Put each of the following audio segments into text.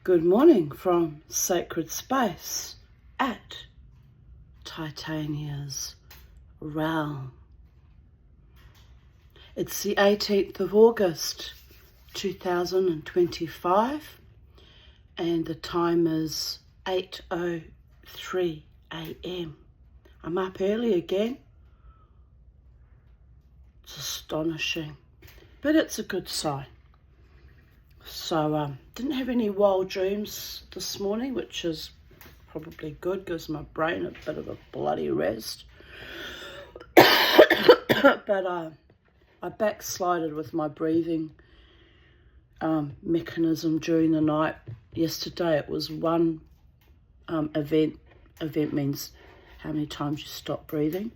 Good morning from Sacred Space at Titania's realm. It's the 18th of August 2025 and the time is 8:03 a.m. I'm up early again. It's astonishing, but it's a good sign. So didn't have any wild dreams this morning, which is probably good, gives my brain a bit of a bloody rest. But I backslided with my breathing mechanism during the night. Yesterday it was one event means how many times you stop breathing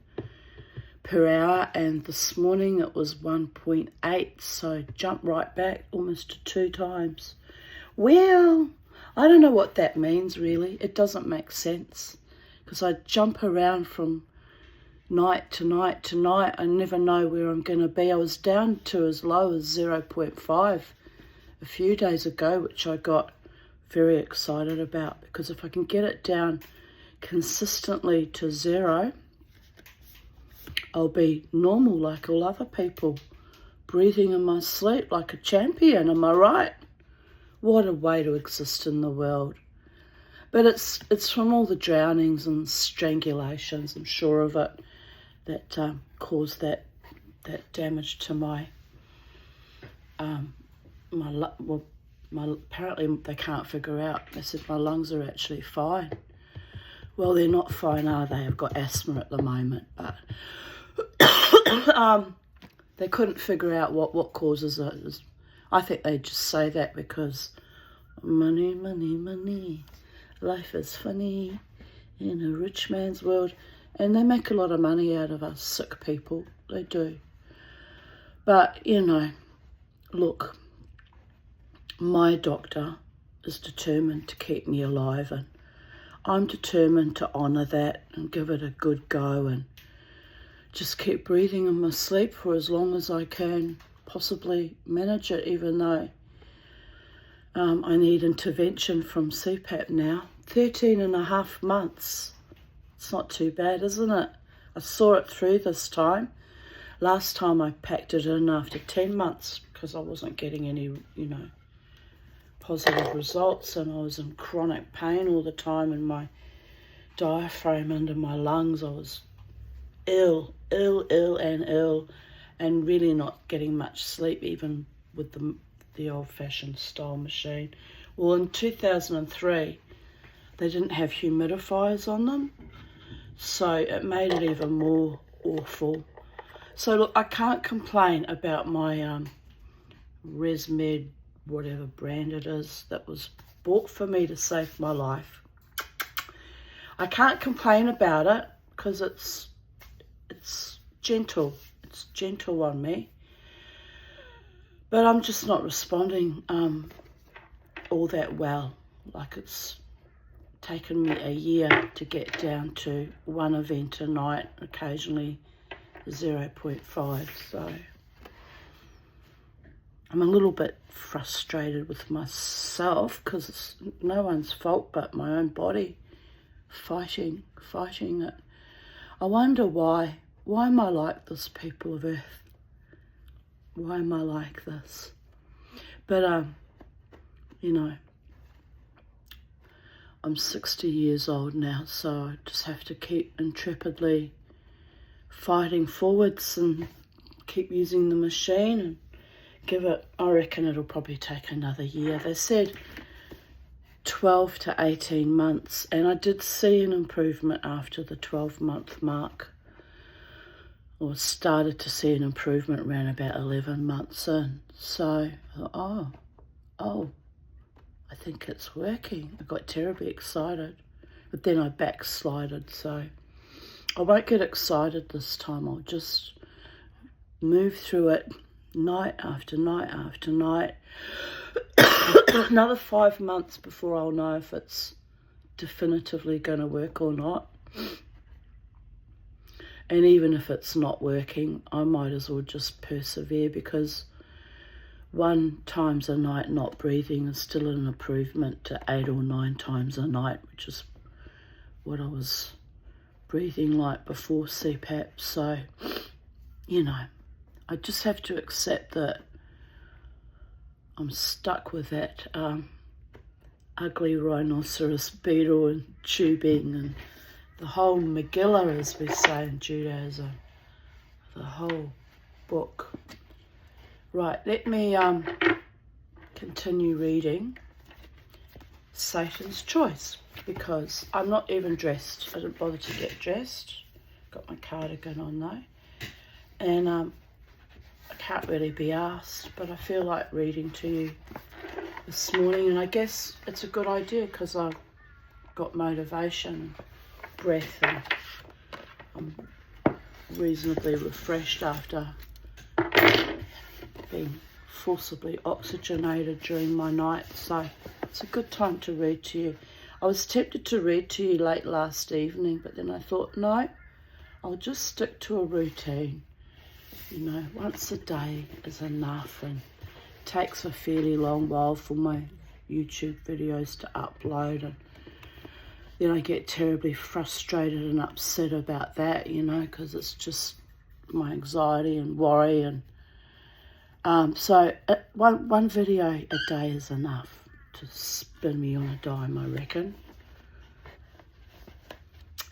per hour, and this morning it was 1.8, so jumped right back almost to 2 times. Well, I don't know what that means really. It doesn't make sense because I jump around from night to night to night. I never know where I'm going to be. I was down to as low as 0.5 a few days ago, which I got very excited about, because if I can get it down consistently to 0, I'll be normal like all other people, breathing in my sleep like a champion. Am I right? What a way to exist in the world. But it's from all the drownings and strangulations, I'm sure of it, that caused that damage to my apparently they can't figure out. They said my lungs are actually fine. Well, they're not fine, are they? I've got asthma at the moment, but they couldn't figure out what causes it. I think they just say that because money, money, money, life is funny in a rich man's world, and they make a lot of money out of us sick people. They do. But, look, my doctor is determined to keep me alive, and I'm determined to honour that and give it a good go and just keep breathing in my sleep for as long as I can possibly manage it, even though I need intervention from CPAP now. 13.5 months. It's not too bad, isn't it? I saw it through this time. Last time I packed it in after 10 months because I wasn't getting any, positive results, and I was in chronic pain all the time in my diaphragm under my lungs. I was ill, and really not getting much sleep, even with the old-fashioned style machine. Well, in 2003, they didn't have humidifiers on them, so it made it even more awful. So look, I can't complain about my ResMed, whatever brand it is, that was bought for me to save my life. I can't complain about it because it's gentle. It's gentle on me. But I'm just not responding all that well. Like, it's taken me a year to get down to 1 event a night, occasionally 0.5. So I'm a little bit frustrated with myself because it's no one's fault but my own body fighting it. I wonder why. Why am I like this, people of Earth? Why am I like this? But, I'm 60 years old now, so I just have to keep intrepidly fighting forwards and keep using the machine and give it, I reckon it'll probably take another year. They said 12 to 18 months, and I did see an improvement after the 12-month mark, or started to see an improvement around about 11 months in. So, I think it's working. I got terribly excited, but then I backslided, so I won't get excited this time. I'll just move through it night after night after night. Another 5 months before I'll know if it's definitively going to work or not. And even if it's not working, I might as well just persevere, because 1 times a night not breathing is still an improvement to 8 or 9 times a night, which is what I was breathing like before CPAP. So, you know, I just have to accept that I'm stuck with that ugly rhinoceros beetle and tubing and the whole Megillah, as we say in Judaism, the whole book. Right, let me continue reading Satan's Choice, because I'm not even dressed. I didn't bother to get dressed. Got my cardigan on though. And I can't really be asked, but I feel like reading to you this morning, and I guess it's a good idea because I've got motivation, breath, and I'm reasonably refreshed after being forcibly oxygenated during my night, so it's a good time to read to you. I was tempted to read to you late last evening, but then I thought, no, I'll just stick to a routine. You know, once a day is enough, and it takes a fairly long while for my YouTube videos to upload, and then I get terribly frustrated and upset about that, you know, because it's just my anxiety and worry, and so one video a day is enough to spin me on a dime, I reckon.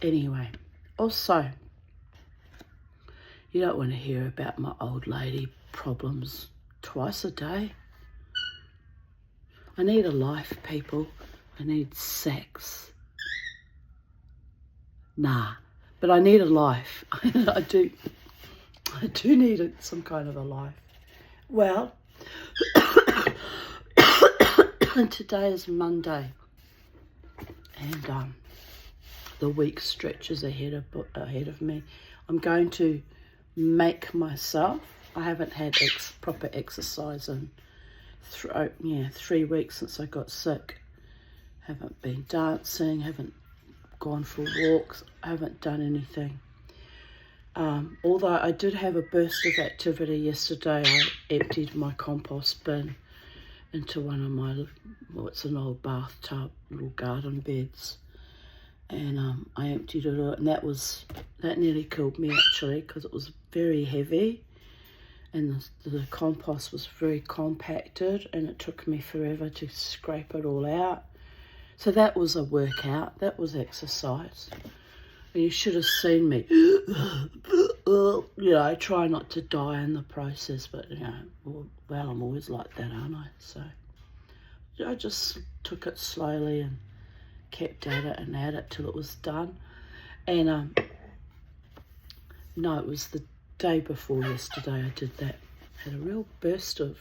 Anyway, also, you don't want to hear about my old lady problems twice a day. I need a life, people. I need sex. Nah, but I need a life. I do need some kind of a life. Well, today is Monday, and the week stretches ahead of me. I'm going to make myself. I haven't had proper exercise in 3 weeks since I got sick. Haven't been dancing, haven't gone for walks, haven't done anything. Although I did have a burst of activity yesterday. I emptied my compost bin into one of my, well, it's an old bathtub, little garden beds, and I emptied it out, and that nearly killed me actually, because it was very heavy, and the compost was very compacted, and it took me forever to scrape it all out. So that was a workout, that was exercise. And you should have seen me. You know, I try not to die in the process, but, you know, well, I'm always like that, aren't I? So I just took it slowly and kept at it till it was done. And, no, it was the day before yesterday I did that. Had a real burst of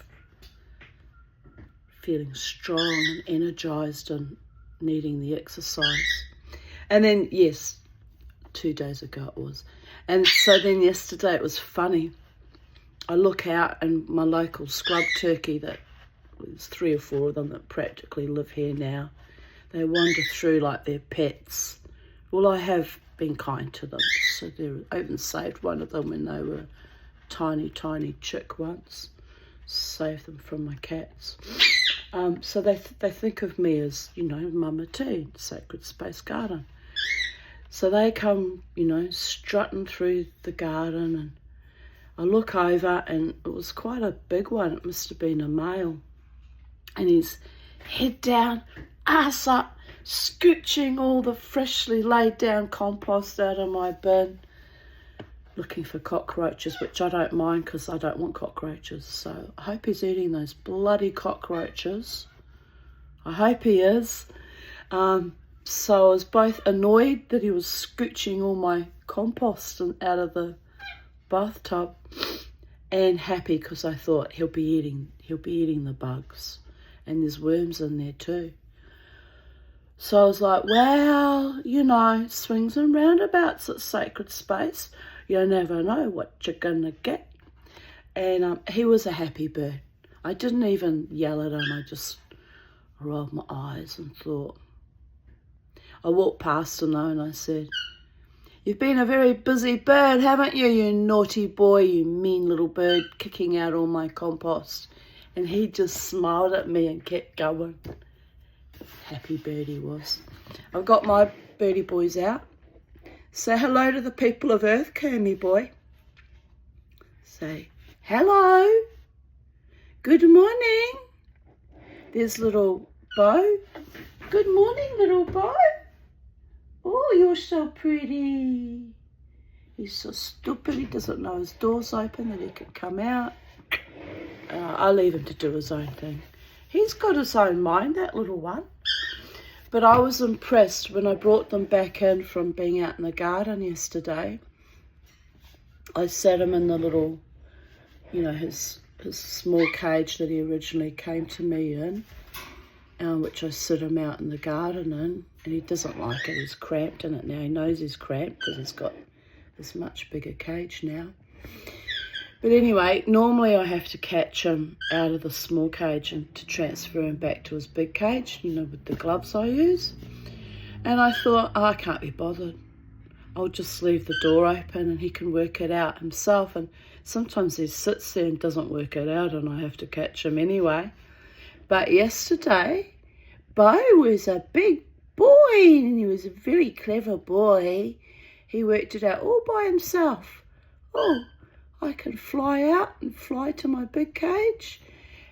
feeling strong and energised and needing the exercise. And then, yes, 2 days ago it was. And so then yesterday it was funny. I look out and my local scrub turkey, that there's 3 or 4 of them that practically live here now, they wander through like they're pets. Well, I have been kind to them. So I even saved one of them when they were tiny chick once. Saved them from my cats. So they think of me as, you know, Mama T, Sacred Space Garden. So they come, you know, strutting through the garden, and I look over, and it was quite a big one. It must have been a male. And he's head down, ass up, scooching all the freshly laid down compost out of my bin, looking for cockroaches, which I don't mind because I don't want cockroaches. So I hope he's eating those bloody cockroaches. I hope he is. So I was both annoyed that he was scooching all my compost out of the bathtub, and happy because I thought he'll be eating the bugs, and there's worms in there too. So I was like, well, you know, swings and roundabouts at Sacred Space. You never know what you're gonna get. And he was a happy bird. I didn't even yell at him. I just rolled my eyes and thought. I walked past him though, and I said, "You've been a very busy bird, haven't you, you naughty boy, you mean little bird, kicking out all my compost." And he just smiled at me and kept going. Happy bird he was. I've got my birdie boys out. Say hello to the people of Earth, Kermy boy. Say hello. Good morning. There's little Bo. Good morning, little Bo. Oh, you're so pretty. He's so stupid. He doesn't know his door's open, that he could come out. I'll leave him to do his own thing. He's got his own mind, that little one. But I was impressed when I brought them back in from being out in the garden yesterday. I sat him in the little, you know, his small cage that he originally came to me in, which I sit him out in the garden in, and he doesn't like it. He's cramped in it now. He knows he's cramped because he's got this much bigger cage now. But anyway, normally I have to catch him out of the small cage and to transfer him back to his big cage, you know, with the gloves I use. And I thought, I can't be bothered. I'll just leave the door open and he can work it out himself. And sometimes he sits there and doesn't work it out and I have to catch him anyway. But yesterday, Bo was a big boy and he was a very clever boy. He worked it out all by himself. Oh, I can fly out and fly to my big cage.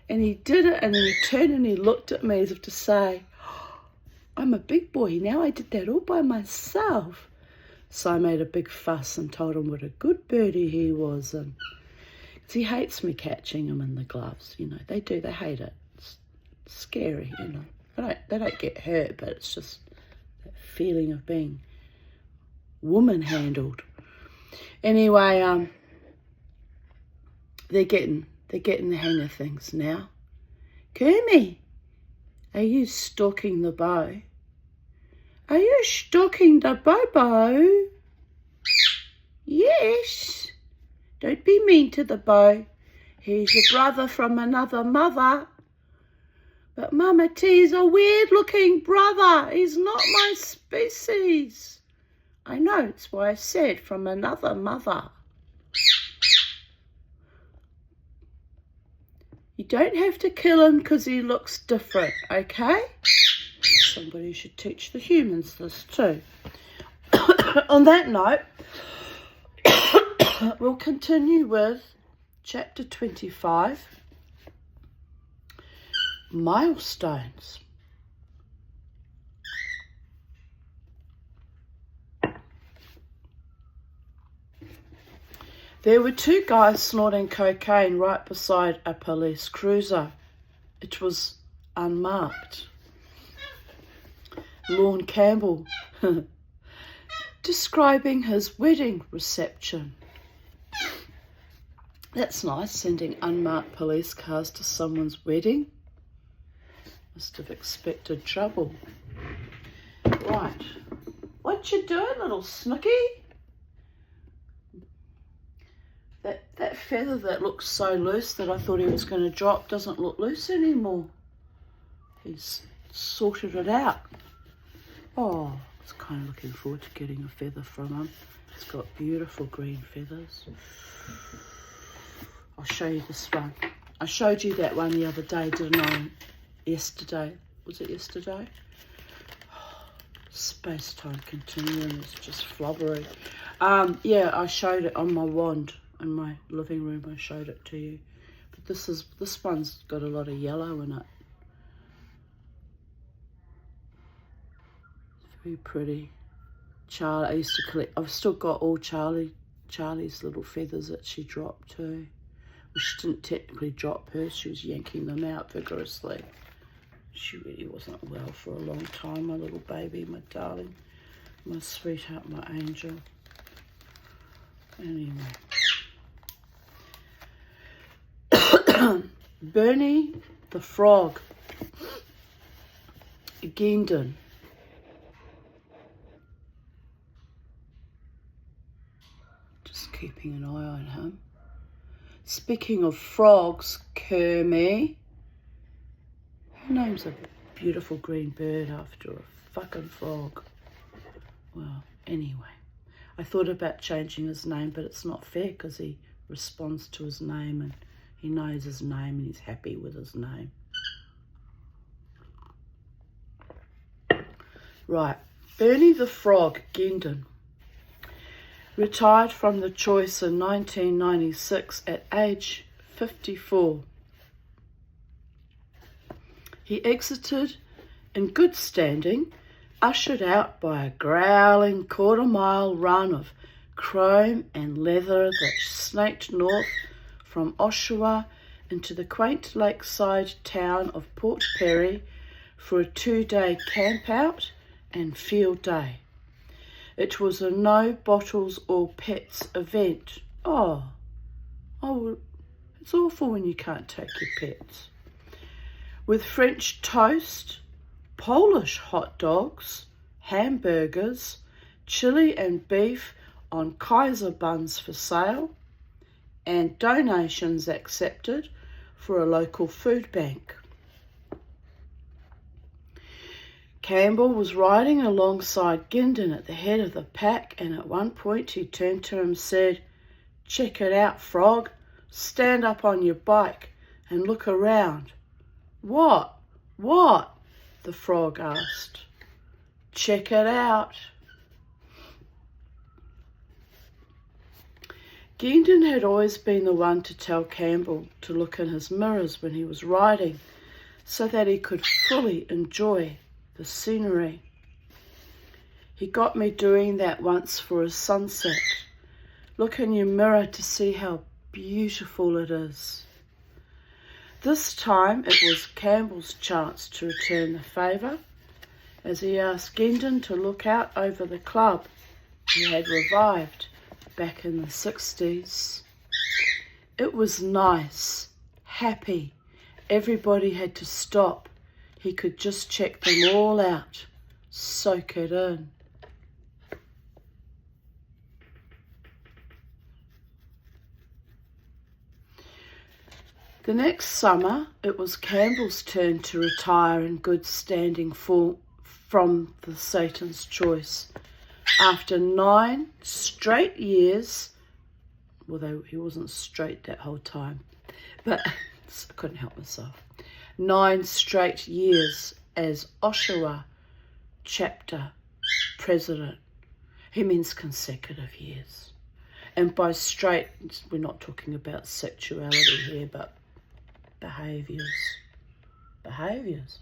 And he did it, and then he turned and he looked at me as if to say, oh, I'm a big boy now, I did that all by myself. So I made a big fuss and told him what a good birdie he was. And 'cause he hates me catching him in the gloves, you know. They hate it. It's scary, you know. They don't get hurt, but it's just that feeling of being woman-handled. Anyway, they're getting the hang of things now. Kermy, are you stalking the Bo? Are you stalking the Bobo? Yes. Don't be mean to the Bo. He's your brother from another mother. But Mama T's a weird-looking brother. He's not my species. I know, it's why I said from another mother. You don't have to kill him because he looks different, okay? Somebody should teach the humans this too. On that note, we'll continue with chapter 25, Milestones. There were two guys snorting cocaine right beside a police cruiser. It was unmarked. Lorne Campbell describing his wedding reception. That's nice, sending unmarked police cars to someone's wedding. Must have expected trouble. Right. What you doing, little snooky? That feather that looks so loose that I thought he was going to drop doesn't look loose anymore. He's sorted it out. Oh, I was kind of looking forward to getting a feather from him. It's got beautiful green feathers. I'll show you this one. I showed you that one the other day, didn't I? Yesterday. Was it yesterday? Space-time continuum is just flubbery. Yeah, I showed it on my wand in my living room. I showed it to you. But this one's got a lot of yellow in it. Very pretty. Charlie, I used to collect. I've still got all Charlie's little feathers that she dropped too. Well, she didn't technically drop hers. She was yanking them out vigorously. She really wasn't well for a long time, my little baby, my darling, my sweetheart, my angel. Anyway. Bernie the frog. Gendon. Just keeping an eye on him. Speaking of frogs, Kermy. Who names a beautiful green bird after a fucking frog? Well, anyway. I thought about changing his name, but it's not fair because he responds to his name and He knows his name and he's happy with his name. Right, Bernie the Frog Gendon retired from the choice in 1996 at age 54. He exited in good standing, ushered out by a growling quarter-mile run of chrome and leather that snaked north from Oshawa into the quaint lakeside town of Port Perry for a 2-day camp-out and field day. It was a no bottles or pets event. Oh, it's awful when you can't take your pets. With French toast, Polish hot dogs, hamburgers, chili and beef on Kaiser buns for sale, and donations accepted for a local food bank. Campbell was riding alongside Gendon at the head of the pack, and at one point he turned to him and said, "Check it out, Frog. Stand up on your bike and look around." "What? What?" the Frog asked. "Check it out." Gendon had always been the one to tell Campbell to look in his mirrors when he was riding so that he could fully enjoy the scenery. He got me doing that once for a sunset. Look in your mirror to see how beautiful it is. This time it was Campbell's chance to return the favour as he asked Gendon to look out over the club he had revived back in the 60s. It was nice, happy. Everybody had to stop. He could just check them all out, soak it in. The next summer, it was Campbell's turn to retire in good standing from the Satan's Choice. After 9 straight years, although he wasn't straight that whole time, but I couldn't help myself. 9 straight years as Oshawa chapter president. He means consecutive years. And by straight, we're not talking about sexuality here, but behaviours. Behaviours.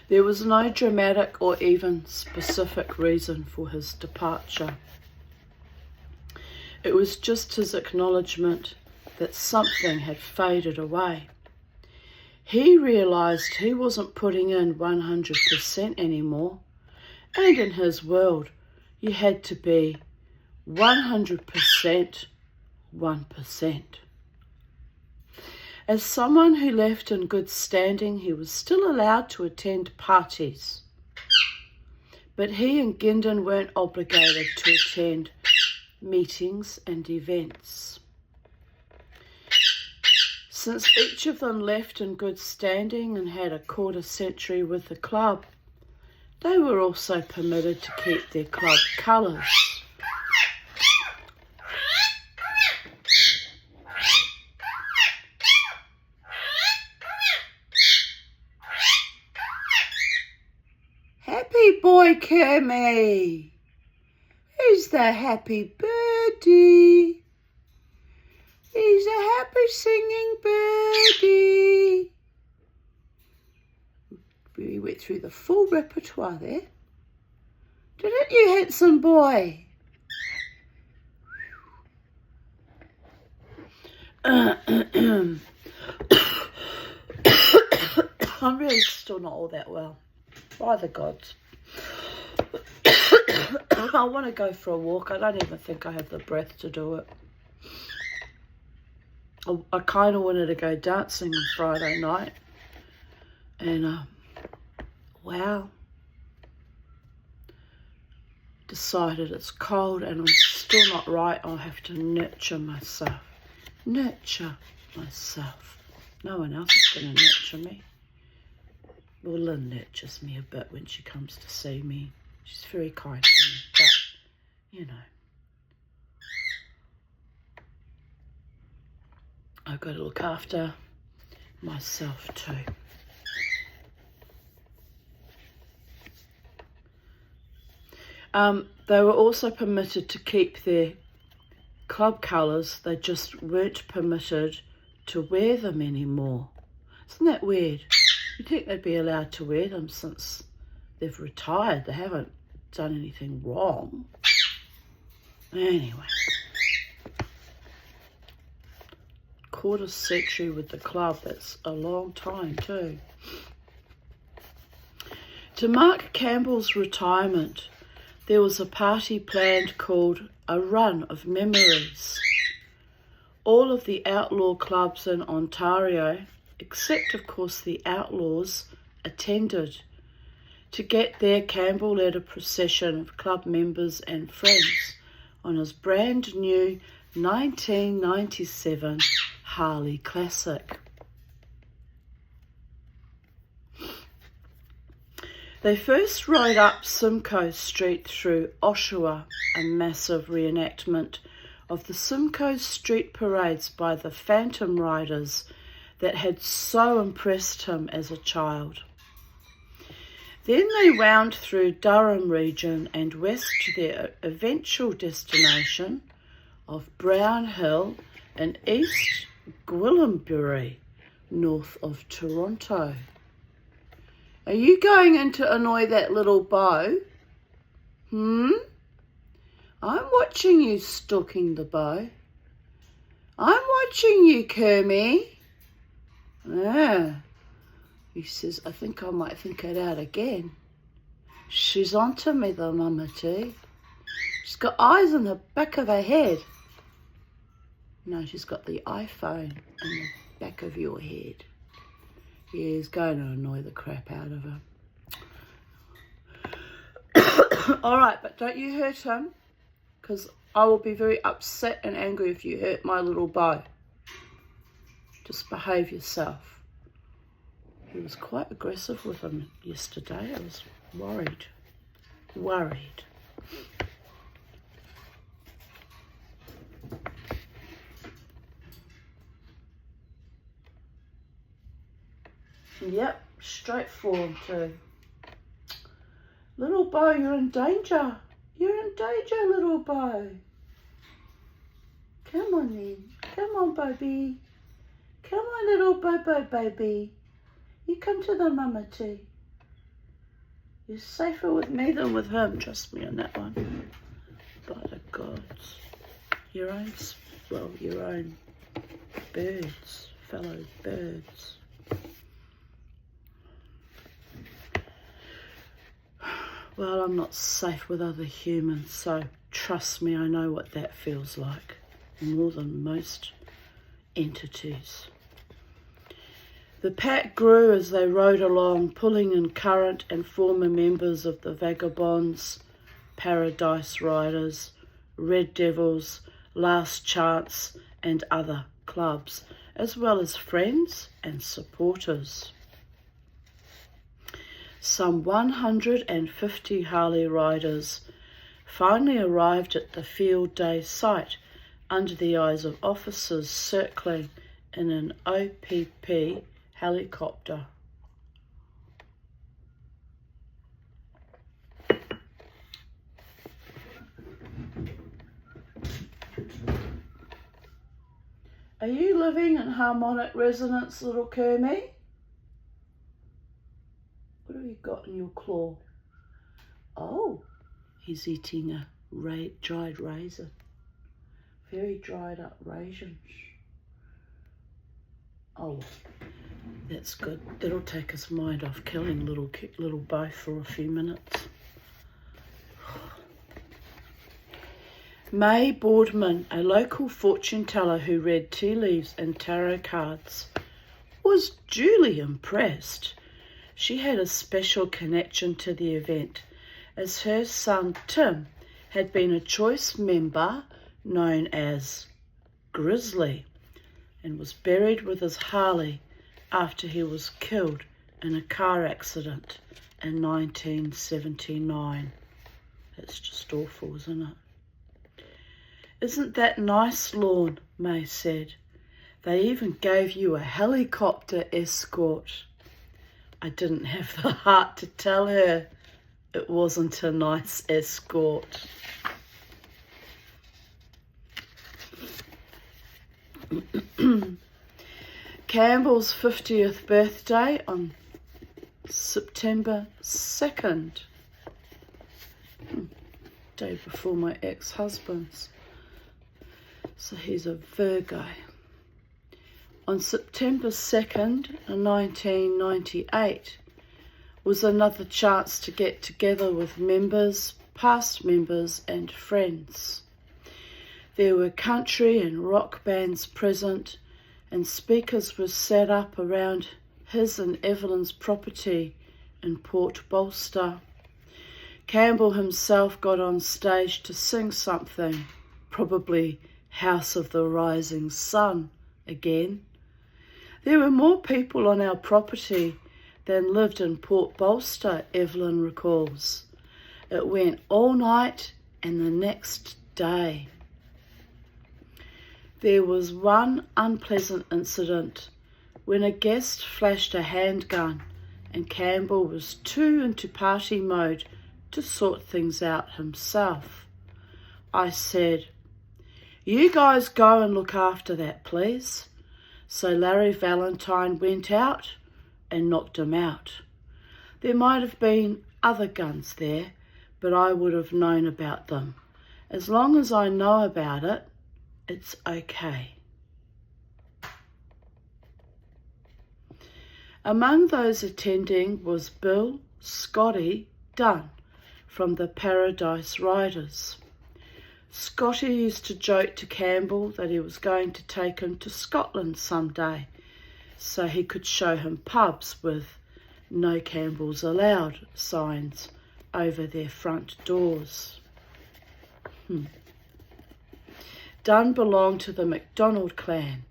There was no dramatic or even specific reason for his departure. It was just his acknowledgement that something had faded away. He realised he wasn't putting in 100% anymore, and in his world, you had to be 100% 1%. As someone who left in good standing, he was still allowed to attend parties. But he and Gendon weren't obligated to attend meetings and events. Since each of them left in good standing and had a quarter century with the club, they were also permitted to keep their club colours. Happy boy, Kermie. Who's the happy birdie? He's a happy singing birdie. We went through the full repertoire there. Didn't you, handsome boy? I'm really still not all that well. By the gods. I want to go for a walk. I don't even think I have the breath to do it. I kind of wanted to go dancing on Friday night. And, wow. Decided it's cold and I'm still not right. I'll have to nurture myself. Nurture myself. No one else is going to nurture me. Well, Lynn nurtures me a bit when she comes to see me. She's very kind to me, but, you know. I've got to look after myself too. They were also permitted to keep their club colours. They just weren't permitted to wear them anymore. Isn't that weird? You'd think they'd be allowed to wear them since they've retired. They haven't done anything wrong. Anyway. Quarter century with the club. That's a long time too. To mark Campbell's retirement, there was a party planned called A Run of Memories. All of the outlaw clubs in Ontario, except of course the Outlaws, attended. To get there, Campbell led a procession of club members and friends on his brand new 1997 Harley Classic. They first rode up Simcoe Street through Oshawa, a massive reenactment of the Simcoe Street parades by the Phantom Riders that had so impressed him as a child. Then they wound through Durham region and west to their eventual destination of Brown Hill in East Gwillimbury, north of Toronto. Are you going in to annoy that little beau? I'm watching you stalking the beau. I'm watching you, Kermie. He says, I think I might think it out again. She's onto me, the mummy. She's got eyes in the back of her head. No, she's got the iPhone in the back of your head. Yeah, he's going to annoy the crap out of her. All right, but don't you hurt him, because I will be very upset and angry if you hurt my little beau. Just behave yourself. He was quite aggressive with him yesterday. I was worried. Yep, straight for him too. Little beau, you're in danger. You're in danger, little beau. Come on then. Come on, baby. Come on, little Bobo baby. You come to the mama too. You're safer with me than with him. Trust me on that one. By the gods. Your own birds, fellow birds. Well, I'm not safe with other humans, so trust me, I know what that feels like, more than most entities. The pack grew as they rode along, pulling in current and former members of the Vagabonds, Paradise Riders, Red Devils, Last Chance and other clubs, as well as friends and supporters. Some 150 Harley riders finally arrived at the field day site under the eyes of officers circling in an OPP helicopter. Are you living in harmonic resonance, little Kermie? What have you got in your claw? Oh, he's eating a dried raisin. Very dried up raisins. Oh, that's good. That'll take his mind off killing little Bo for a few minutes. May Boardman, a local fortune teller who read tea leaves and tarot cards, was duly impressed. She had a special connection to the event, as her son Tim had been a choice member known as Grizzly and was buried with his Harley after he was killed in a car accident in 1979. That's just awful, isn't it? Isn't that nice lawn? May said. They even gave you a helicopter escort. I didn't have the heart to tell her it wasn't a nice escort. Campbell's 50th birthday on September 2nd. Day before my ex-husband's. So he's a Virgo. On September 2nd, 1998, was another chance to get together with members, past members and friends. There were country and rock bands present, and speakers were set up around his and Evelyn's property in Port Bolster. Campbell himself got on stage to sing something, probably House of the Rising Sun again. There were more people on our property than lived in Port Bolster, Evelyn recalls. It went all night and the next day. There was one unpleasant incident when a guest flashed a handgun and Campbell was too into party mode to sort things out himself. I said, "You guys go and look after that, please." So Larry Valentine went out and knocked him out. There might have been other guns there, but I would have known about them. As long as I know about it, it's okay. Among those attending was Bill Scotty Dunn from the Paradise Riders. Scotty used to joke to Campbell that he was going to take him to Scotland someday so he could show him pubs with "No Campbells Allowed" signs over their front doors. Dunn belonged to the MacDonald clan,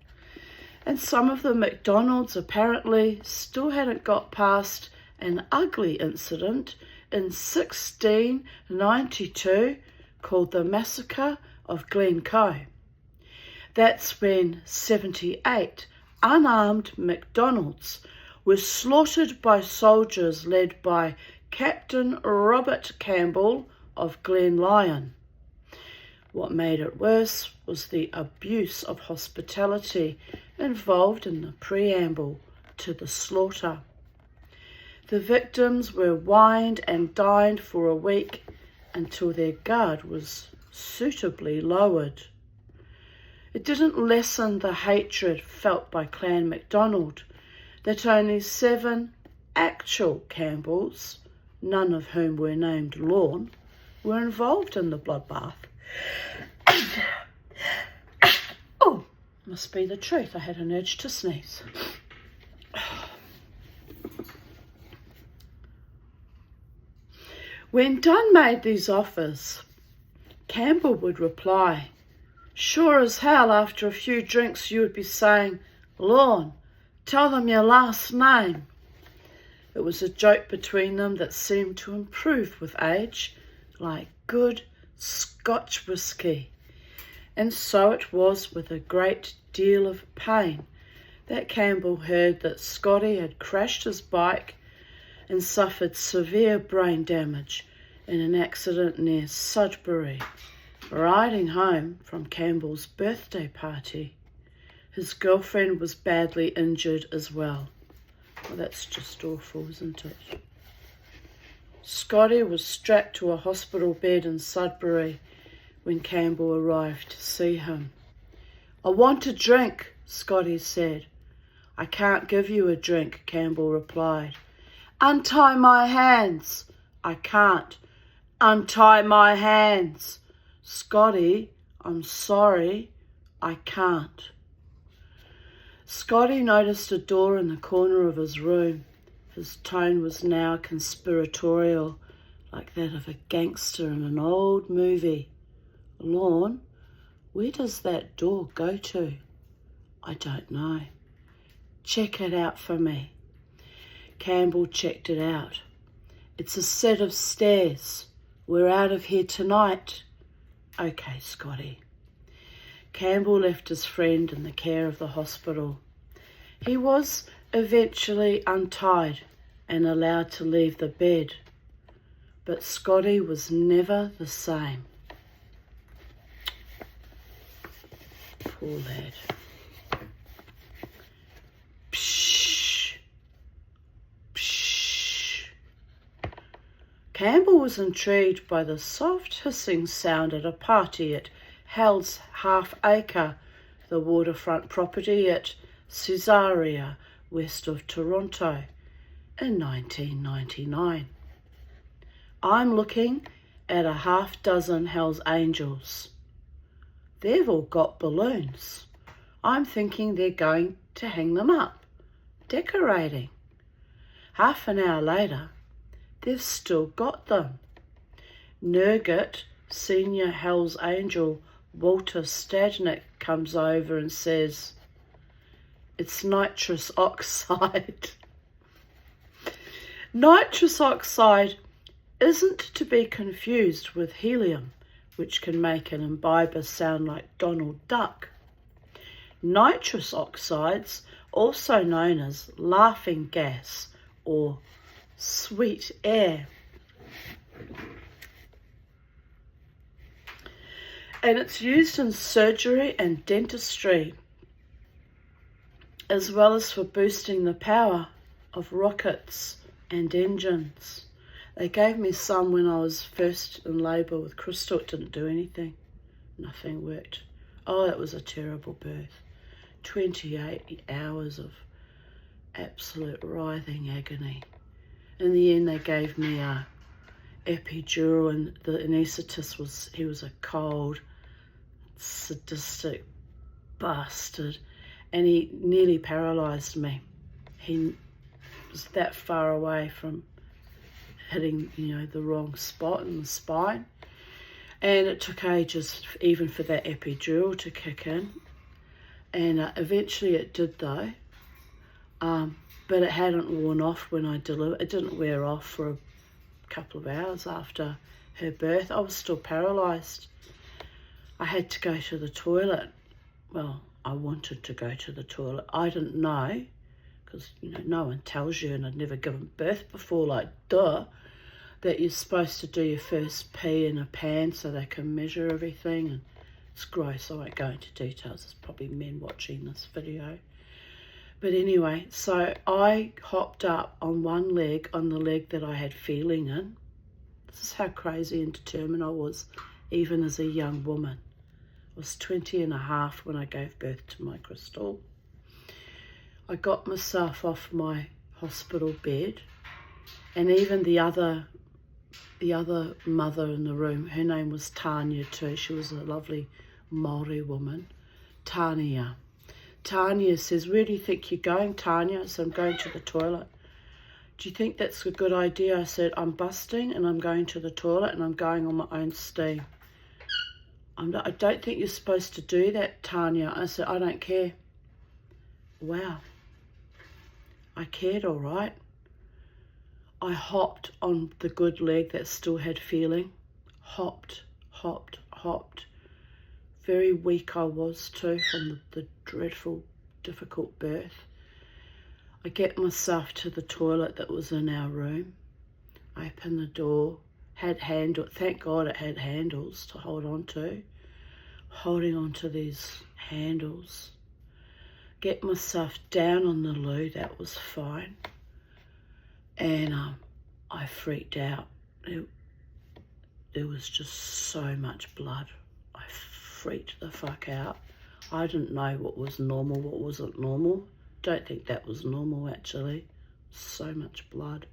and some of the MacDonalds apparently still hadn't got past an ugly incident in 1692 called the Massacre of Glencoe. That's when 78 unarmed MacDonalds were slaughtered by soldiers led by Captain Robert Campbell of Glenlyon. What made it worse was the abuse of hospitality involved in the preamble to the slaughter. The victims were wined and dined for a week until their guard was suitably lowered. It didn't lessen the hatred felt by Clan MacDonald that only 7 actual Campbells, none of whom were named Lorne, were involved in the bloodbath. Oh, must be the truth. I had an urge to sneeze. When Dunn made these offers, Campbell would reply, "Sure as hell after a few drinks you would be saying, 'Lorne, tell them your last name.'" It was a joke between them that seemed to improve with age, like good Scotch whisky. And so it was with a great deal of pain that Campbell heard that Scotty had crashed his bike and suffered severe brain damage in an accident near Sudbury, riding home from Campbell's birthday party. His girlfriend was badly injured as well. Well, that's just awful, isn't it? Scotty was strapped to a hospital bed in Sudbury when Campbell arrived to see him. "I want a drink," Scotty said. "I can't give you a drink," Campbell replied. "Untie my hands." "I can't." "Untie my hands." "Scotty, I'm sorry, I can't." Scotty noticed a door in the corner of his room. His tone was now conspiratorial, like that of a gangster in an old movie. "Lorne, where does that door go to?" "I don't know." "Check it out for me." Campbell checked it out. "It's a set of stairs. We're out of here tonight." "Okay, Scotty." Campbell left his friend in the care of the hospital. He was eventually untied and allowed to leave the bed, but Scotty was never the same. Poor lad. Psh, psh. Campbell was intrigued by the soft hissing sound at a party at Hell's Half Acre, the waterfront property at Caesarea, west of Toronto, in 1999. I'm looking at a half dozen Hell's Angels. They've all got balloons. I'm thinking they're going to hang them up, decorating. Half an hour later, they've still got them. Nurgut, senior Hell's Angel Walter Stadnick, comes over and says, "It's nitrous oxide." Nitrous oxide isn't to be confused with helium, which can make an imbiber sound like Donald Duck. Nitrous oxides, also known as laughing gas or sweet air. And it's used in surgery and dentistry, as well as for boosting the power of rockets and engines. They gave me some when I was first in labour with Crystal. It didn't do anything. Nothing worked. Oh, it was a terrible birth. 28 hours of absolute writhing agony. In the end, they gave me a epidural, and the anaesthetist was a cold, sadistic bastard, and he nearly paralysed me. He was that far away from hitting, the wrong spot in the spine, and it took ages even for that epidural to kick in, and eventually it did though, but it hadn't worn off when I delivered. It didn't wear off for a couple of hours after her birth. I was still paralysed. I had to go to the toilet. Well, I wanted to go to the toilet. I didn't know, because no one tells you, and I'd never given birth before, like duh, that you're supposed to do your first pee in a pan so they can measure everything, and it's gross. I won't go into details. There's probably men watching this video. But anyway, so I hopped up on one leg, on the leg that I had feeling in. This is how crazy and determined I was, even as a young woman. I was 20 and a half when I gave birth to my Crystal. I got myself off my hospital bed, and even the other mother in the room, her name was Tanya too. She was a lovely Māori woman, Tanya. Tanya says, "Where do you think you're going, Tanya?" I said, "I'm going to the toilet." "Do you think that's a good idea?" I said, "I'm busting and I'm going to the toilet and I'm going on my own steam." "I don't think you're supposed to do that, Tanya." I said, "I don't care." Wow. I cared, all right. I hopped on the good leg that still had feeling. Hopped. Very weak I was too from the dreadful, difficult birth. I get myself to the toilet that was in our room. I open the door. Thank God it had handles to hold on to. Holding on to these handles. Get myself down on the loo. That was fine. And I freaked out. There was just so much blood. I freaked the fuck out. I didn't know what was normal, what wasn't normal. Don't think that was normal, actually. So much blood.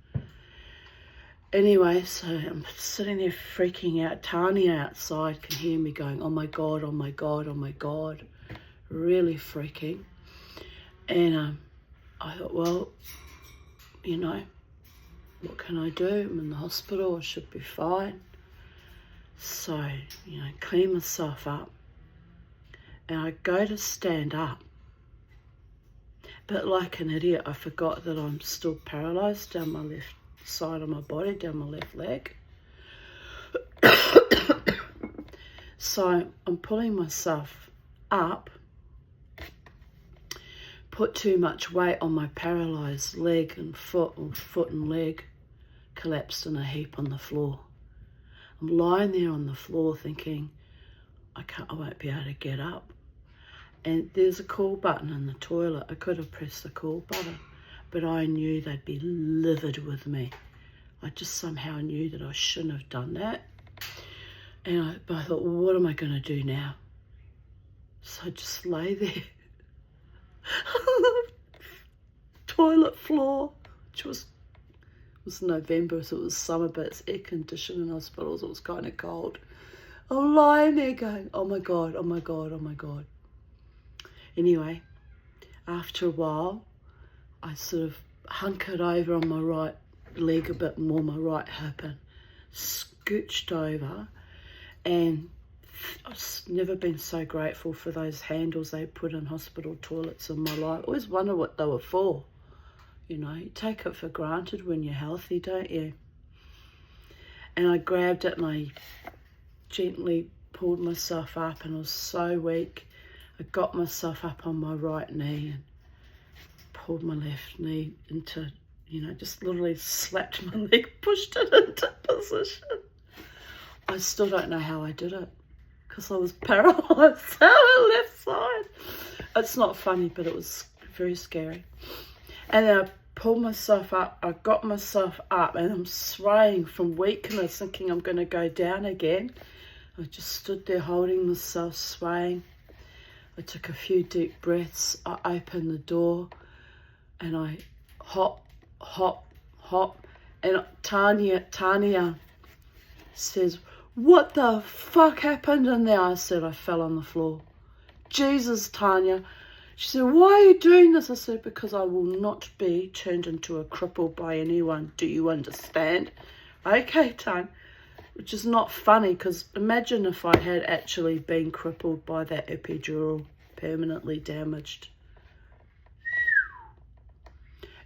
Anyway, so I'm sitting there freaking out. Tanya outside can hear me going, "Oh my God, oh my God, oh my God." Really freaking. And I thought, well, what can I do? I'm in the hospital, I should be fine. So, clean myself up. And I go to stand up. But like an idiot, I forgot that I'm still paralysed down my left side of my body, down my left leg. So I'm pulling myself up, put too much weight on my paralysed leg and foot, or foot and leg, collapsed in a heap on the floor. I'm lying there on the floor thinking, I won't be able to get up. And there's a call button in the toilet. I could have pressed the call button, but I knew they'd be livid with me. I just somehow knew that I shouldn't have done that. And I thought, well, what am I going to do now? So I just lay there on the toilet floor, which was November, so it was summer, but it's air conditioned in hospitals. It was kind of cold. I'm lying there going, oh my God, oh my God, oh my God. Anyway, after a while, I sort of hunkered over on my right leg a bit more, my right hip, and scooched over, and I've never been so grateful for those handles they put in hospital toilets in my life. I always wonder what they were for. You know, you take it for granted when you're healthy, don't you? And I grabbed it and I gently pulled myself up, and I was so weak. I got myself up on my right knee and pulled my left knee into, just literally slapped my leg, pushed it into position. I still don't know how I did it because I was paralysed on the left side. It's not funny, but it was very scary. And then I pulled myself up, I got myself up, and I'm swaying from weakness, thinking I'm going to go down again. I just stood there holding myself, swaying. I took a few deep breaths. I opened the door and I hop. And Tanya says, what the fuck happened in there? I said, I fell on the floor. Jesus, Tanya. She said, why are you doing this? I said, because I will not be turned into a cripple by anyone. Do you understand? Okay, Tanya. Which is not funny, because imagine if I had actually been crippled by that epidural, permanently damaged.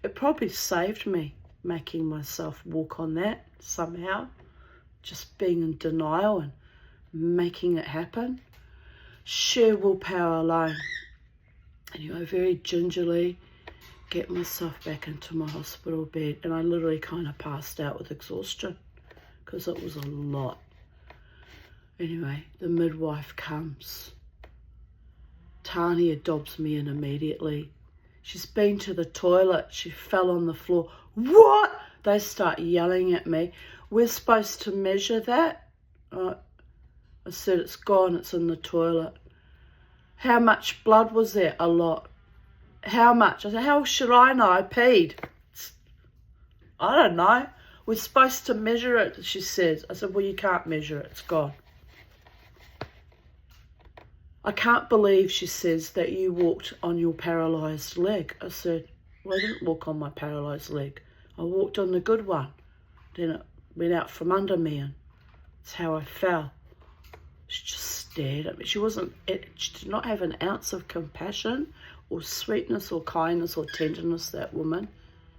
It probably saved me making myself walk on that somehow, just being in denial and making it happen. Sheer willpower alone. Anyway, very gingerly get myself back into my hospital bed, and I literally kind of passed out with exhaustion because it was a lot. Anyway, the midwife comes. Tanya dobs me in immediately. She's been to the toilet. She fell on the floor. What? They start yelling at me. We're supposed to measure that. I said, it's gone. It's in the toilet. How much blood was there? A lot. How much? I said, how should I know? I peed. I don't know. We're supposed to measure it, she says. I said, well, you can't measure it. It's gone. I can't believe, she says, that you walked on your paralysed leg. I said, well, I didn't walk on my paralysed leg. I walked on the good one. Then it went out from under me, and that's how I fell. She just stared at me. She did not have an ounce of compassion or sweetness or kindness or tenderness, that woman.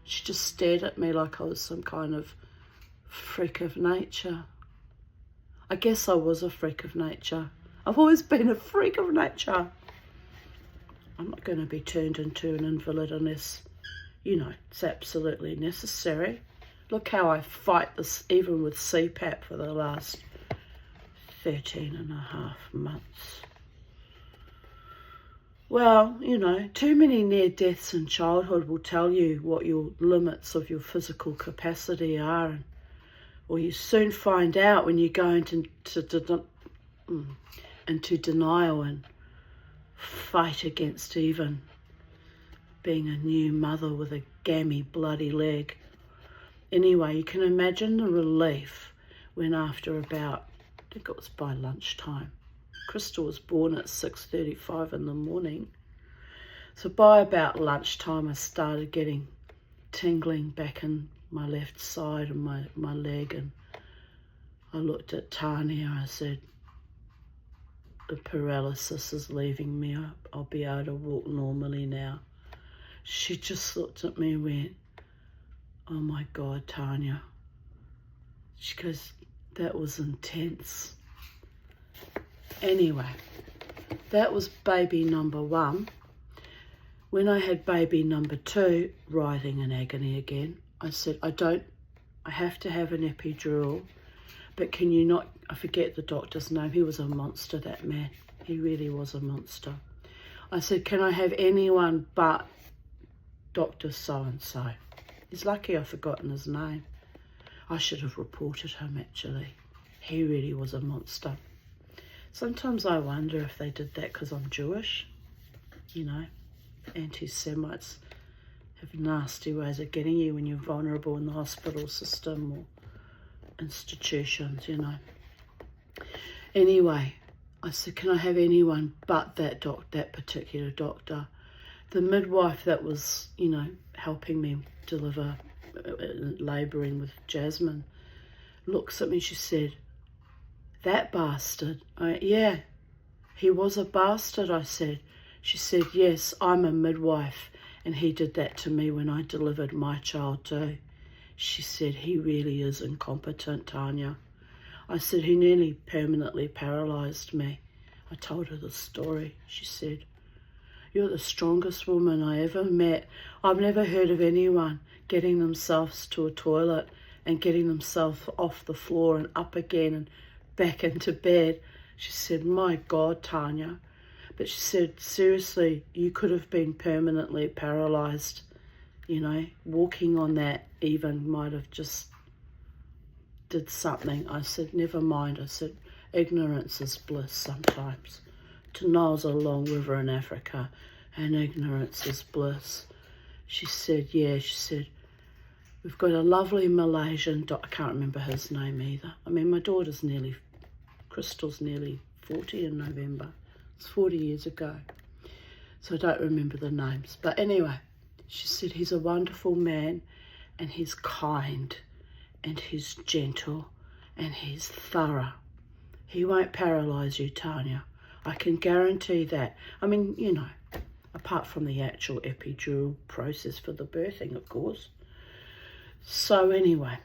She just stared at me like I was some kind of freak of nature. I guess I was a freak of nature. I've always been a freak of nature. I'm not going to be turned into an invalid unless, it's absolutely necessary. Look how I fight this even with CPAP for the last 13 and a half months. Well, too many near deaths in childhood will tell you what your limits of your physical capacity are, or you soon find out when you go into denial and fight against even being a new mother with a gammy bloody leg. Anyway, you can imagine the relief when after about, I think it was by lunchtime, Crystal was born at 6:35 in the morning. So by about lunchtime, I started getting tingling back in my left side and my leg. And I looked at Tanya. I said, the paralysis is leaving me. I'll be able to walk normally now. She just looked at me and went, oh my God, Tanya. She goes, that was intense. Anyway, That was baby number 1. When I had baby number 2, writhing in agony again, I said, I have to have an epidural, but can you not, I forget the doctor's name, he was a monster, that man. He really was a monster. I said, can I have anyone but Dr. So-and-so? He's lucky I've forgotten his name. I should have reported him, actually. He really was a monster. Sometimes I wonder if they did that because I'm Jewish. You know, anti-Semites have nasty ways of getting you when you're vulnerable in the hospital system or institutions, you know. Anyway, I said, can I have anyone but that particular doctor? The midwife that was, you know, helping me deliver, labouring with Jasmine, looks at me, she said, that bastard? Yeah, he was a bastard, I said. She said, yes, I'm a midwife, and he did that to me when I delivered my child too. She said, he really is incompetent, Tanya. I said, he nearly permanently paralysed me. I told her the story. She said, you're the strongest woman I ever met. I've never heard of anyone getting themselves to a toilet and getting themselves off the floor and up again and back into bed. She said, my God, Tanya. But she said, seriously, you could have been permanently paralysed. You know, walking on that even might have just did something. I said, never mind. I said, ignorance is bliss sometimes. To Nile's a long river in Africa, and ignorance is bliss. She said, yeah, she said, we've got a lovely Malaysian I can't remember his name either. I mean, my daughter's Crystal's nearly 40 in November. It's 40 years ago. So I don't remember the names. But anyway, she said, he's a wonderful man, and he's kind, and he's gentle, and he's thorough. He won't paralyse you, Tanya. I can guarantee that. I mean, you know, apart from the actual epidural process for the birthing, of course. So anyway,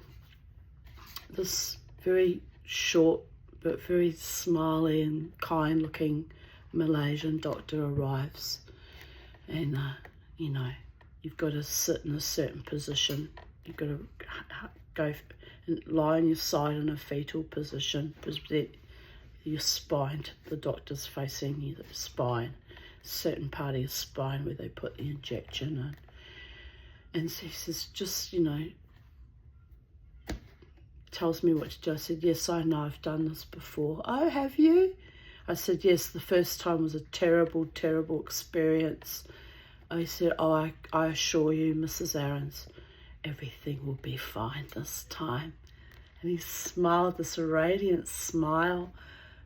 this very short but very smiley and kind-looking Malaysian doctor arrives, and you know, you've got to sit in a certain position. You've got to go and lie on your side in a fetal position. Your spine, the doctor's facing your spine, certain part of your spine where they put the injection in. And he says, just, you know, tells me what to do. I said, yes, I know, I've done this before. Oh, have you? I said, yes, the first time was a terrible, terrible experience. I said, oh, I assure you, Mrs. Aarons, everything will be fine this time. And he smiled, this radiant smile.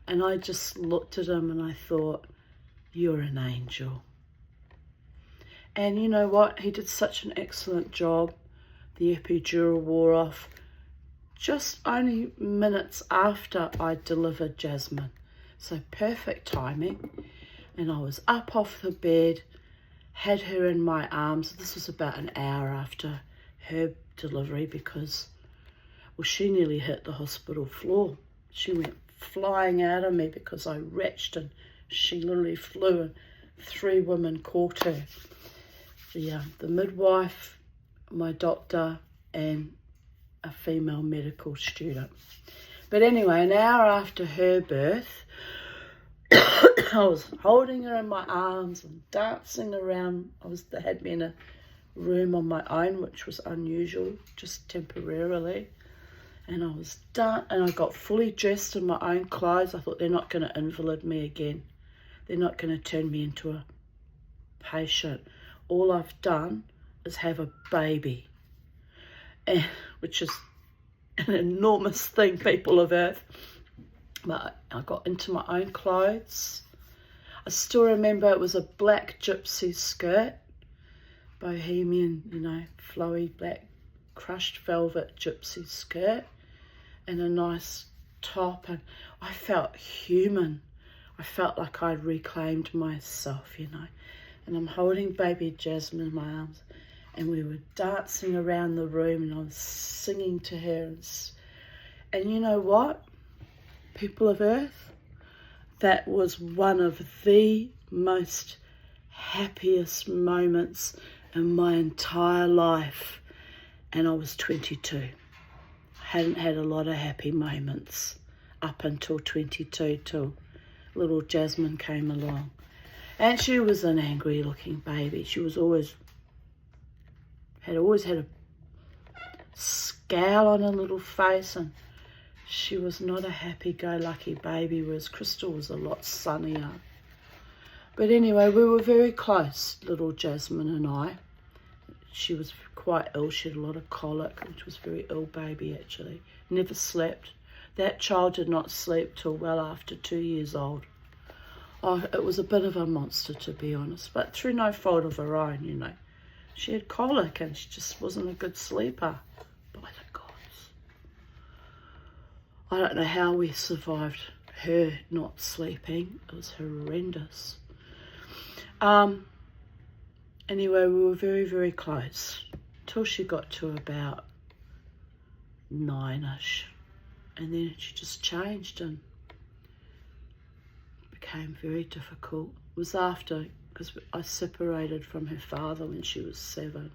And I just looked at him and I thought, you're an angel. And you know what? He did such an excellent job. The epidural wore off just only minutes after I delivered Jasmine. So perfect timing. And I was up off the bed, had her in my arms. This was about an hour after her delivery because, well, she nearly hit the hospital floor. She went flying out of me because I retched and she literally flew and 3 women caught her. The midwife, my doctor, and a female medical student. But anyway, an hour after her birth, I was holding her in my arms and dancing around. They had me in a room on my own, which was unusual, just temporarily. And I was done, and I got fully dressed in my own clothes. I thought, they're not going to invalid me again. They're not going to turn me into a patient. All I've done is have a baby, which is an enormous thing, people of Earth. But I got into my own clothes. I still remember it was a black gypsy skirt, bohemian, you know, flowy black crushed velvet gypsy skirt, and a nice top, and I felt human. I felt like I'd reclaimed myself, you know. And I'm holding baby Jasmine in my arms, and we were dancing around the room, and I was singing to her. And you know what, people of Earth? that was one of the most happiest moments in my entire life. And I was 22. I hadn't had a lot of happy moments up until 22, till little Jasmine came along. And she was an angry looking baby. She was always had a scowl on her little face, and she was not a happy-go-lucky baby, whereas Crystal was a lot sunnier. But anyway, we were very close, little Jasmine and I. She was quite ill. She had a lot of colic, which was a very ill baby, actually. Never slept. That child did not sleep till well after 2 years old. Oh, it was a bit of a monster, to be honest, but through no fault of her own, you know. She had colic and she just wasn't a good sleeper. By the gods. I don't know how we survived her not sleeping. It was horrendous. Anyway, we were very, very close till she got to about 9-ish. And then she just changed and became very difficult. It was after, because I separated from her father when she was 7.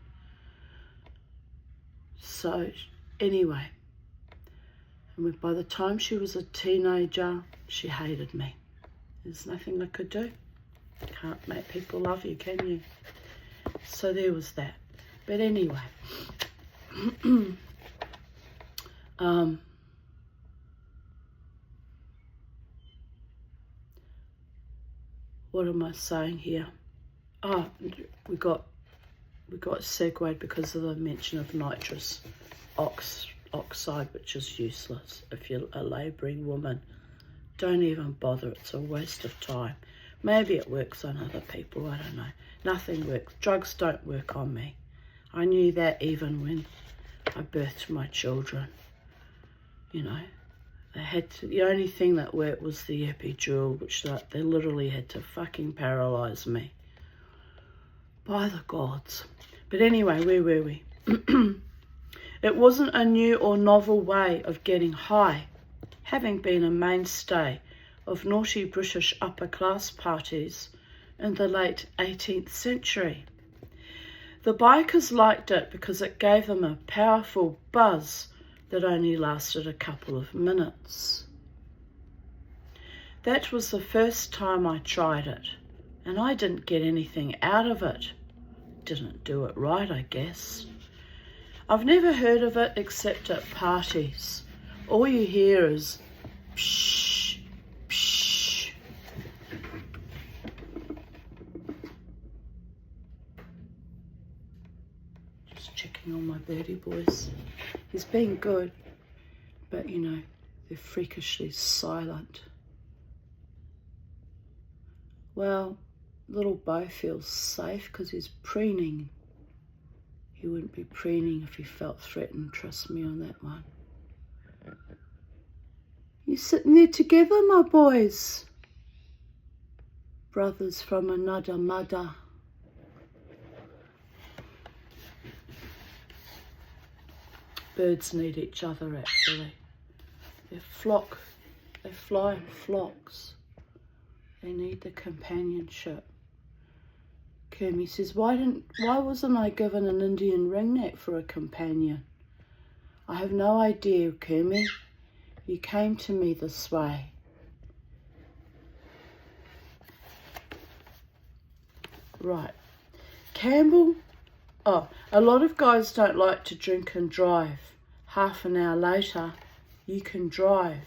So anyway, and by the time she was a teenager, she hated me. There's nothing I could do. Can't make people love you, can you? So there was that. But anyway, what am I saying here? Oh, we got segued because of the mention of nitrous oxide, which is useless if you're a labouring woman. Don't even bother. It's a waste of time. Maybe it works on other people. I don't know. Nothing works. Drugs don't work on me. I knew that even when I birthed my children. You know, the only thing that worked was the epidural, which they literally had to fucking paralyse me. By the gods. But anyway, where were we? It wasn't a new or novel way of getting high, having been a mainstay of naughty British upper-class parties in the late 18th century. The bikers liked it because it gave them a powerful buzz that only lasted a couple of minutes. That was the first time I tried it, and I didn't get anything out of it. Didn't do it right, I guess. I've never heard of it except at parties. All you hear is psh, psh. Just checking on my birdie boys. He's been good, but you know, they're freakishly silent. Well, little Bo feels safe because he's preening. He wouldn't be preening if he felt threatened, trust me on that one. You sitting there together, my boys? Brothers from another mother. Birds need each other, actually. They fly in flocks. They need the companionship. Kermie says, why wasn't I given an Indian ringneck for a companion? I have no idea, Kermie. You came to me this way. Right. Campbell. Oh, a lot of guys don't like to drink and drive. Half an hour later, you can drive.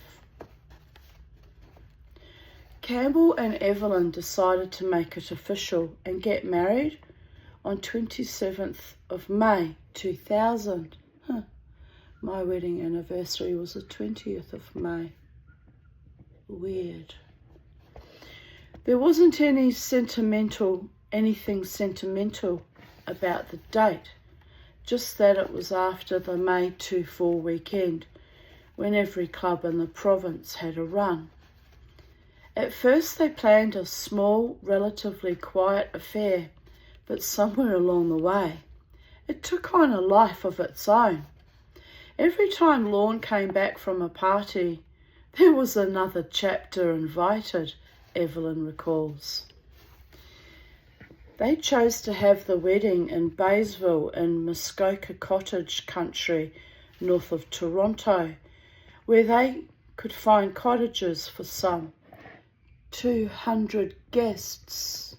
Campbell and Evelyn decided to make it official and get married on 27th of May 2000. My wedding anniversary was the 20th of May. Weird. There wasn't anything sentimental about the date, just that it was after the May 24 weekend, when every club in the province had a run. At first they planned a small, relatively quiet affair, but somewhere along the way, it took on a life of its own. Every time Lorne came back from a party, there was another chapter invited Evelyn recalls. They chose to have the wedding in Baysville in Muskoka Cottage country north of Toronto, where they could find cottages for some 200 guests.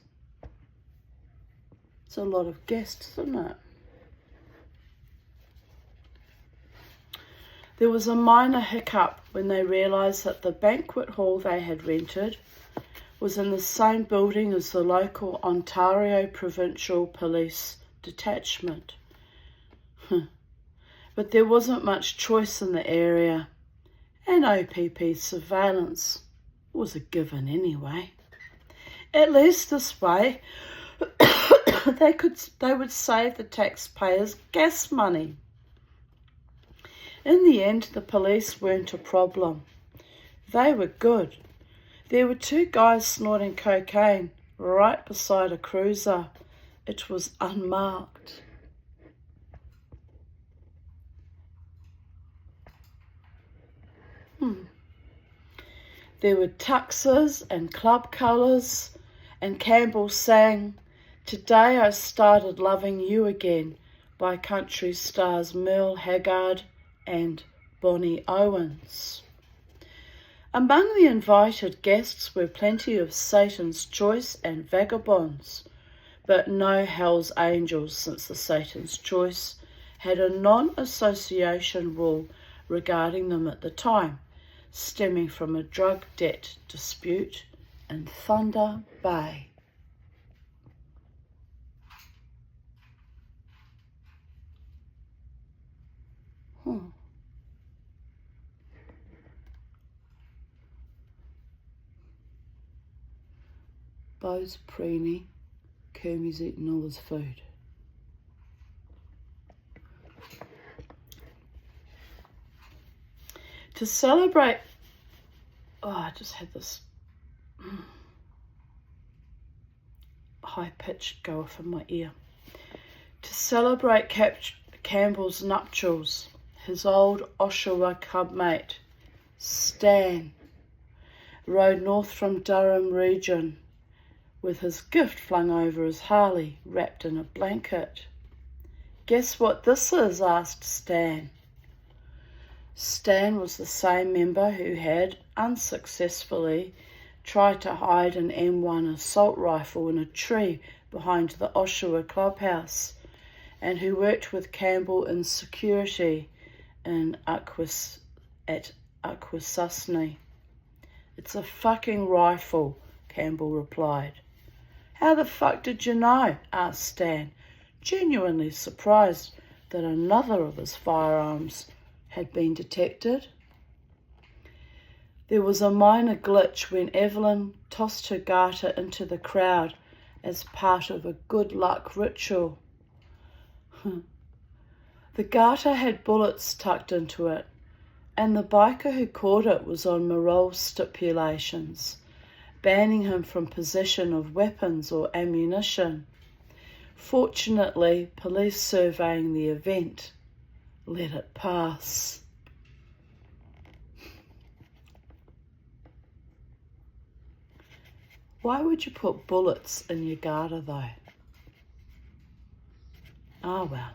It's a lot of guests, isn't it? There was a minor hiccup when they realised that the banquet hall they had rented was in the same building as the local Ontario Provincial Police Detachment. But there wasn't much choice in the area, and OPP surveillance was a given anyway. At least this way, they would save the taxpayers gas money. In the end, the police weren't a problem. They were good. There were two guys snorting cocaine right beside a cruiser. It was unmarked. There were tuxes and club colours, and Campbell sang "Today I Started Loving You Again" by country stars Merle Haggard and Bonnie Owens. Among the invited guests were plenty of Satan's Choice and vagabonds, but no Hell's Angels, since the Satan's Choice had a non-association rule regarding them at the time, stemming from a drug debt dispute in Thunder Bay. Bo's preemie, Kermie's eating all his food. To celebrate, I just had this high-pitched go off in my ear. To celebrate Campbell's nuptials, his old Oshawa clubmate, Stan, rode north from Durham region with his gift flung over his Harley, wrapped in a blanket. "Guess what this is?" asked Stan. Stan was the same member who had, unsuccessfully, tried to hide an M1 assault rifle in a tree behind the Oshawa clubhouse, and who worked with Campbell in security at Akwesasne. "It's a fucking rifle," Campbell replied. "How the fuck did you know?" asked Stan, genuinely surprised that another of his firearms had been detected. There was a minor glitch when Evelyn tossed her garter into the crowd as part of a good luck ritual. The garter had bullets tucked into it, and the biker who caught it was on parole stipulations, banning him from possession of weapons or ammunition. Fortunately, police surveying the event let it pass. Why would you put bullets in your garter though? Oh well.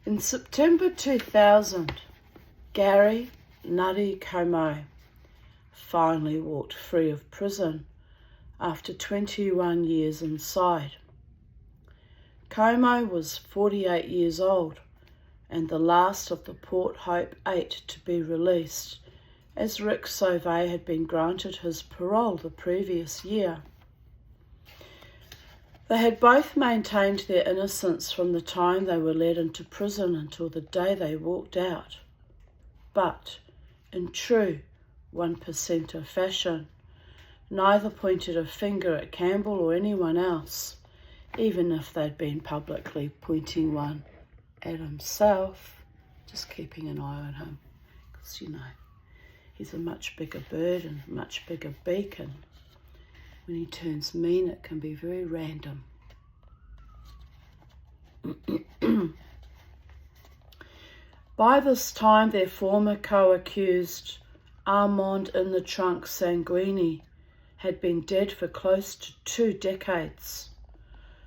In September 2000, Gary Nutty Como finally walked free of prison after 21 years inside. Como was 48 years old and the last of the Port Hope 8 to be released, as Rick Sauvé had been granted his parole the previous year. They had both maintained their innocence from the time they were led into prison until the day they walked out. But, in true 1%er fashion, neither pointed a finger at Campbell or anyone else, even if they'd been publicly pointing one at himself, just keeping an eye on him, because, he's a much bigger bird and a much bigger beak, and when he turns mean, it can be very random. By this time, their former co-accused, Armand in the Trunk Sanguini, had been dead for close to 2 decades.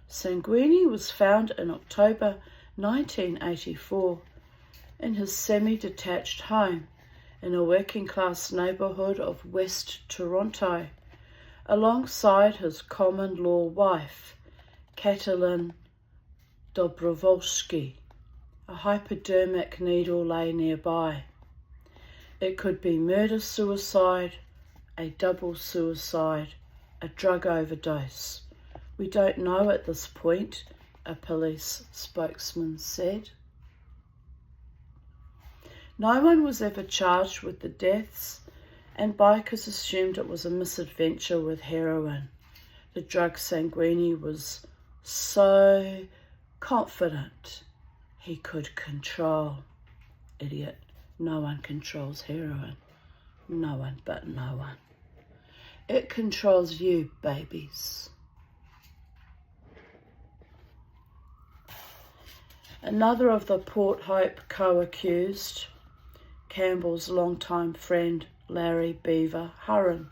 Sanguini was found in October 1984 in his semi-detached home in a working-class neighbourhood of West Toronto, alongside his common-law wife, Katalin Dobrovolsky. A hypodermic needle lay nearby. It could be murder-suicide, a double suicide, a drug overdose. We don't know at this point, a police spokesman said. No one was ever charged with the deaths, and bikers assumed it was a misadventure with heroin. The drug Sanguini was so confident he could control. Idiot. No one controls heroin. No one but no one. It controls you, babies. Another of the Port Hope co-accused, Campbell's longtime friend Larry Beaver Hurren,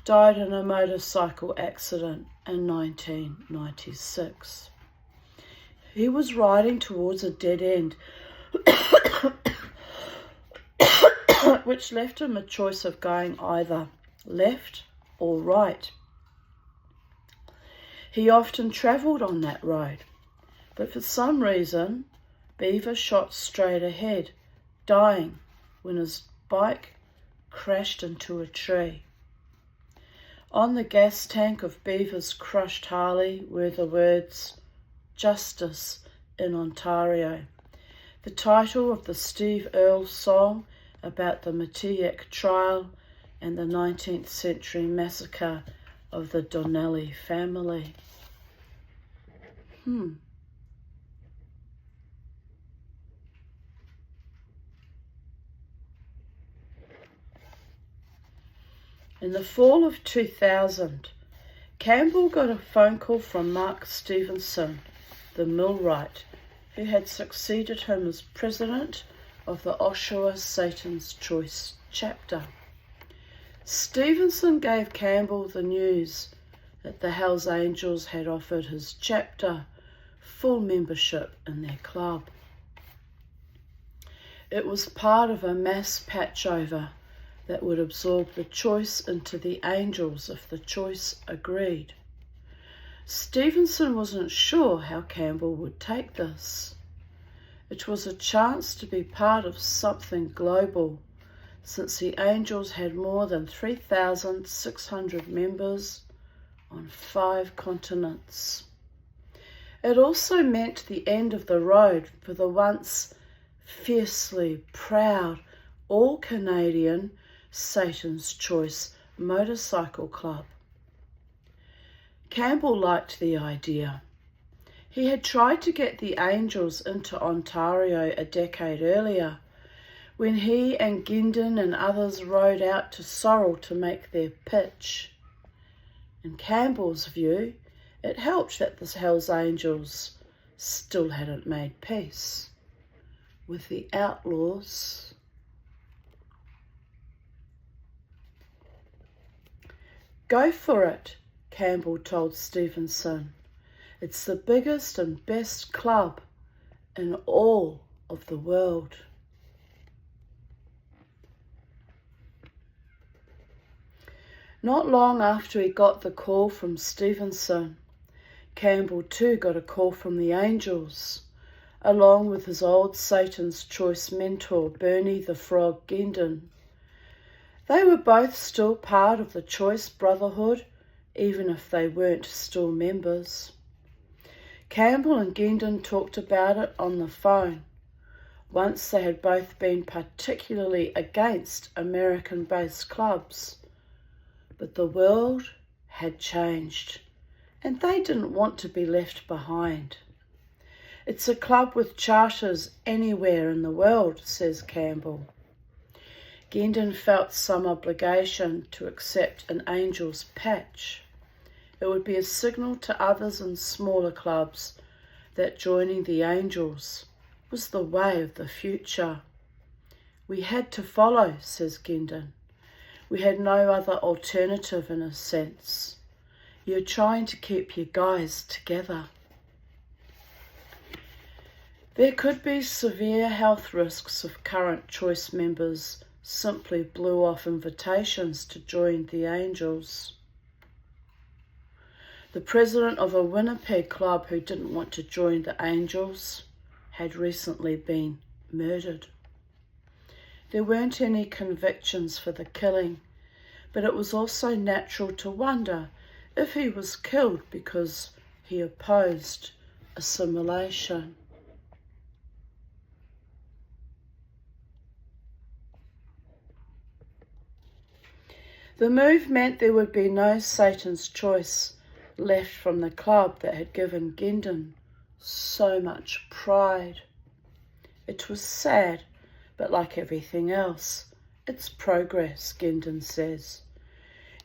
died in a motorcycle accident in 1996. He was riding towards a dead end, which left him a choice of going either left or right. He often travelled on that road, but for some reason, Beaver shot straight ahead, dying when his bike crashed into a tree. On the gas tank of Beaver's crushed Harley were the words, "Justice in Ontario," the title of the Steve Earle song about the Matiak trial and the 19th century massacre of the Donnelly family. In the fall of 2000, Campbell got a phone call from Mark Stevenson, the millwright, who had succeeded him as president of the Oshawa Satan's Choice chapter. Stevenson gave Campbell the news that the Hells Angels had offered his chapter full membership in their club. It was part of a mass patchover that would absorb the Choice into the Angels if the Choice agreed. Stevenson wasn't sure how Campbell would take this. It was a chance to be part of something global, since the Angels had more than 3,600 members on 5 continents. It also meant the end of the road for the once fiercely proud, all-Canadian Satan's Choice Motorcycle Club. Campbell liked the idea. He had tried to get the Angels into Ontario a decade earlier, when he and Gendon and others rode out to Sorrel to make their pitch. In Campbell's view, it helped that the Hells Angels still hadn't made peace with the Outlaws. "Go for it," Campbell told Stevenson. "It's the biggest and best club in all of the world." Not long after he got the call from Stevenson, Campbell too got a call from the Angels, along with his old Satan's Choice mentor, Bernie the Frog Gendon. They were both still part of the Choice Brotherhood, even if they weren't still members. Campbell and Gendon talked about it on the phone. Once they had both been particularly against American-based clubs, but the world had changed, and they didn't want to be left behind. "It's a club with charters anywhere in the world," says Campbell. Gendon felt some obligation to accept an Angels patch. It would be a signal to others in smaller clubs that joining the Angels was the way of the future. We had to follow, says Gendon. We had no other alternative in a sense. You're trying to keep your guys together. There could be severe health risks if current choice members simply blew off invitations to join the Angels. The president of a Winnipeg club who didn't want to join the Angels had recently been murdered. There weren't any convictions for the killing, but it was also natural to wonder if he was killed because he opposed assimilation. The move meant there would be no Satan's choice left from the club that had given Gendon so much pride. It was sad, but like everything else, it's progress, Gendon says.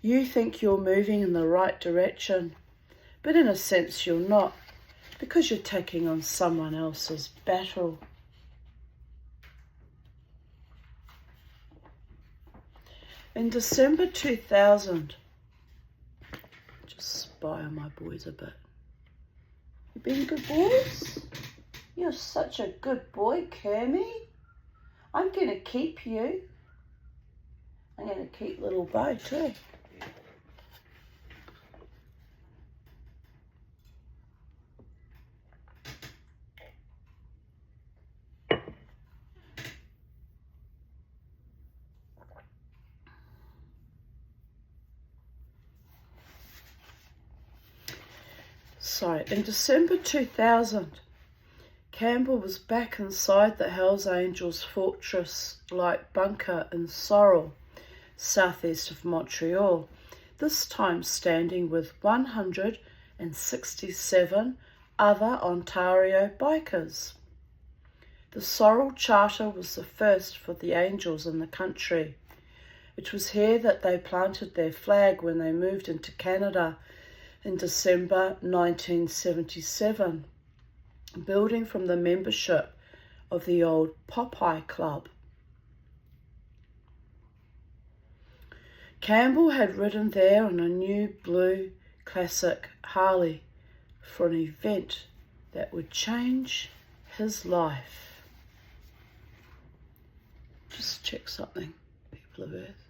You think you're moving in the right direction, but in a sense you're not, because you're taking on someone else's battle. In December 2000, just spy on my boys a bit. You been good boys? You're such a good boy, Kermie. I'm going to keep you. I'm going to keep little Bo too. So, in December 2000, Campbell was back inside the Hells Angels fortress-like bunker in Sorel, southeast of Montreal, this time standing with 167 other Ontario bikers. The Sorel Charter was the first for the Angels in the country. It was here that they planted their flag when they moved into Canada in December 1977, building from the membership of the old Popeye Club. Campbell had ridden there on a new blue classic Harley for an event that would change his life. Just check something, people of Earth.